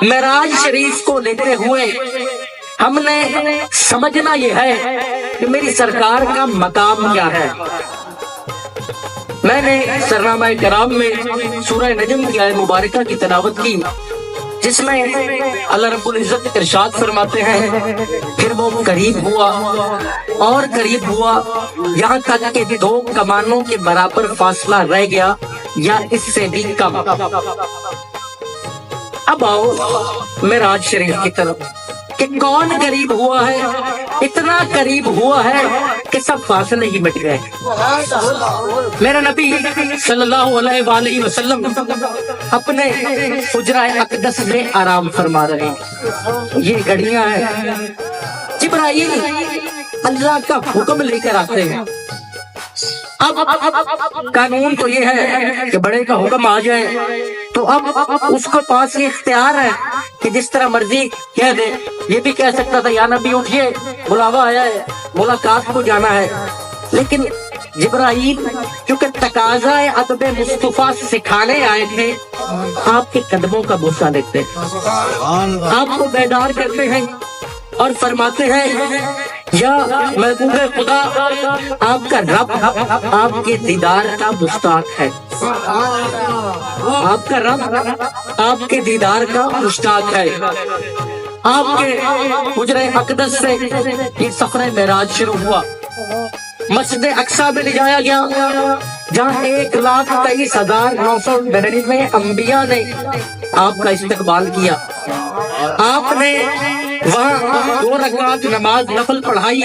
معراج شریف کو لیتے ہوئے ہم نے سمجھنا یہ ہے کہ میری سرکار کا مقام کیا ہے۔ میں نے سرنامہ کرام میں سورہ نجم کی آیت مبارکہ کی تلاوت کی، جس میں اللہ رب العزت ارشاد فرماتے ہیں پھر وہ قریب ہوا اور قریب ہوا یہاں تک کہ دو کمانوں کے برابر فاصلہ رہ گیا یا اس سے بھی کم۔ اب آؤ معراج شریف کی طرف کہ کون قریب ہوا ہے؟ اتنا قریب ہوا ہے کہ سب فاصلے ہی مٹ گئے۔ میرا نبی صلی اللہ علیہ وآلہ وسلم اپنے حجرہ اقدس میں آرام فرما رہے ہیں، یہ گھڑیاں ہیں، جبرائیل اللہ کا حکم لے کر آتے ہیں۔ اب قانون تو یہ ہے کہ بڑے کا حکم آ جائے تو اب اس کو پاس یہ اختیار ہے کہ جس طرح مرضی کہہ دے۔ یہ بھی کہہ سکتا تھا یا نبی اٹھیے بلاوا آیا ہے، ملاقات کو جانا ہے، لیکن جبرائیل چونکہ تقاضا ادب مصطفیٰ سکھانے آئے تھے، آپ کے قدموں کا بوسہ لیتے ہیں، آپ کو بیدار کرتے ہیں اور فرماتے ہیں یا محبوب خدا آپ کا رب آپ کے دیدار کا مشتاق ہے، آپ کا رب آپ کے دیدار کا مشتاق ہے۔ آپ کے حجرہ اقدس سے یہ سفر معراج شروع ہوا، مسجد اقصی میں لے جایا گیا جہاں 1,23,999 انبیاء نے آپ کا استقبال کیا۔ آپ نے وہاں 2 رکعت نماز نفل پڑھائی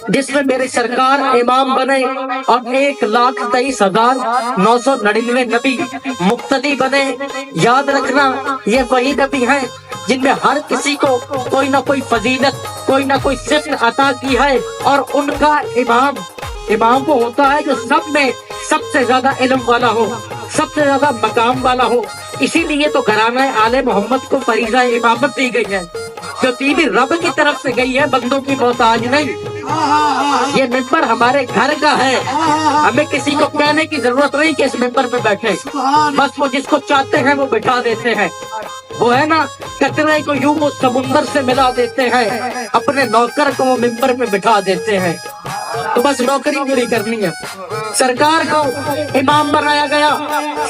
جس میں میرے سرکار امام بنے اور 1,23,999 نبی مقتدی بنے۔ یاد رکھنا یہ وہی نبی ہیں جن میں ہر کسی کو کوئی نہ کوئی فضیلت، کوئی نہ کوئی صفت عطا کی ہے، اور ان کا امام وہ ہوتا ہے جو سب میں سب سے زیادہ علم والا ہو، سب سے زیادہ مقام والا ہو۔ اسی لیے تو گھرانہ آل محمد کو فریضہ امامت دی گئی ہے، جو بھی رب کی طرف سے گئی ہے، بندوں کی محتاج نہیں۔ یہ ممبر ہمارے گھر کا ہے، ہمیں کسی کو کہنے کی ضرورت نہیں کہ اس ممبر پہ بیٹھے، بس وہ جس کو چاہتے ہیں وہ بٹھا دیتے ہیں۔ وہ ہے نا قطرے کو یوں وہ سمندر سے ملا دیتے ہیں، اپنے نوکر کو وہ ممبر پہ بٹھا دیتے ہیں، تو بس نوکری پوری کرنی ہے۔ سرکار کو امام بنایا گیا،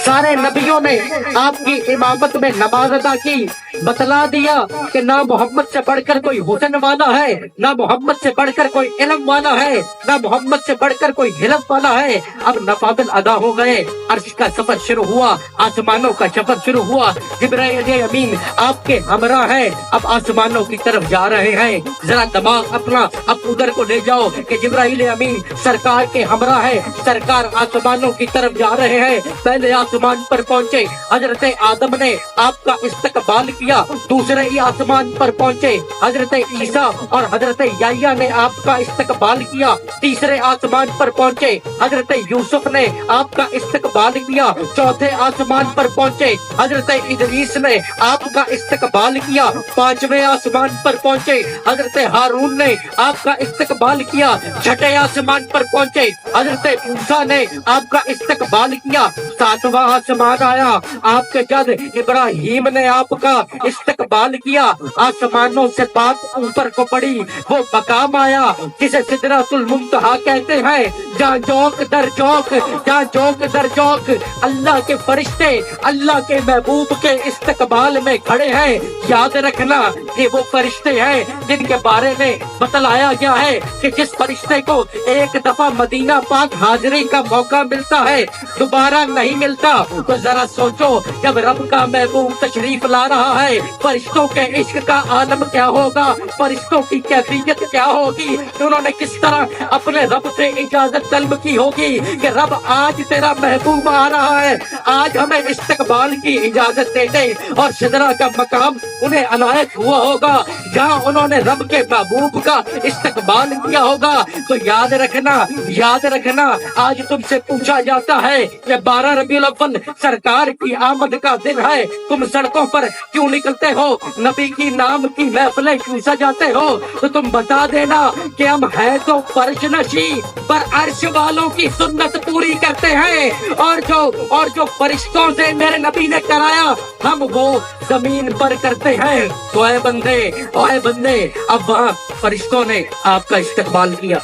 سارے نبیوں نے آپ کی امامت میں نماز ادا کی، بتلا دیا کہ نہ محمد سے بڑھ کر کوئی حسن والا ہے، نہ محمد سے بڑھ کر کوئی علم والا ہے، نہ محمد سے بڑھ کر کوئی حلم والا ہے۔ اب نوافل ادا ہو گئے، عرش کا سفر شروع ہوا، آسمانوں کا سفر شروع ہوا، جبرائیل امین آپ کے ہمراہ ہیں، اب آسمانوں کی طرف جا رہے ہیں۔ ذرا دماغ اپنا اب ادھر کو لے جاؤ کہ جبرائیل امین سرکار کے ہمراہ ہے، سرکار آسمانوں کی طرف جا رہے ہیں۔ پہلے آسمان پر پہنچے، حضرت آدم نے آپ کا استقبال کیا، دوسرے ہی آسمان پر پہنچے، حضرت عیسیٰ اور حضرت یحییٰ نے آپ کا استقبال کیا، تیسرے آسمان پر پہنچے، حضرت یوسف نے آپ کا استقبال کیا، چوتھے آسمان پر پہنچے، حضرت ادریس نے آپ کا استقبال کیا، پانچویں آسمان پر پہنچے، حضرت ہارون نے آپ کا استقبال کیا، چھٹے آسمان پر پہنچے، حضرت موسیٰ نے آپ کا استقبال کیا، ساتواں آسمان آیا، آپ کے جد ابراہیم نے آپ کا استقبال کیا، آسمانوں سے بات اوپر کو پڑی، وہ مقام آیا جسے سدرۃ المنتہا کہتے ہیں، جہاں چوک در چوک، جہاں چوک در چوک اللہ کے فرشتے اللہ کے محبوب کے استقبال میں کھڑے ہیں۔ یاد رکھنا کہ وہ فرشتے ہیں جن کے بارے میں بتلایا گیا ہے کہ جس فرشتے کو ایک دفعہ مدینہ پاک حاضری کا موقع ملتا ہے دوبارہ نہیں ملتا، تو ذرا سوچو جب رب کا محبوب تشریف لا رہا ہے فرشتوں کے عشق کا عالم کیا ہوگا، فرشتوں کی کیفیت کیا ہوگی، انہوں نے کس طرح اپنے رب سے اجازت طلب کی ہوگی کہ رب آج تیرا محبوب آ رہا ہے، آج ہمیں استقبال کی اجازت دے دے، اور سدرہ کا مقام انہیں عنایت ہوا ہوگا جہاں انہوں نے رب کے محبوب کا استقبال کیا ہوگا۔ تو یاد رکھنا آج تم سے پوچھا جاتا ہے کہ 12 ربیع الاول سرکار کی آمد کا دن ہے، تم سڑکوں پر کیوں نکلتے ہو، نبی کی نام کی محفلیں کیوں سجاتے ہو، تو تم بتا دینا کہ ہم ہے تو فرش نشی پر عرش والوں کی سنت پوری کرتے ہیں، اور جو فرشتوں سے میرے نبی نے کرایا ہم وہ زمین پر کرتے ہیں تو اے بندے اب وہاں فرشتوں نے آپ کا استقبال کیا.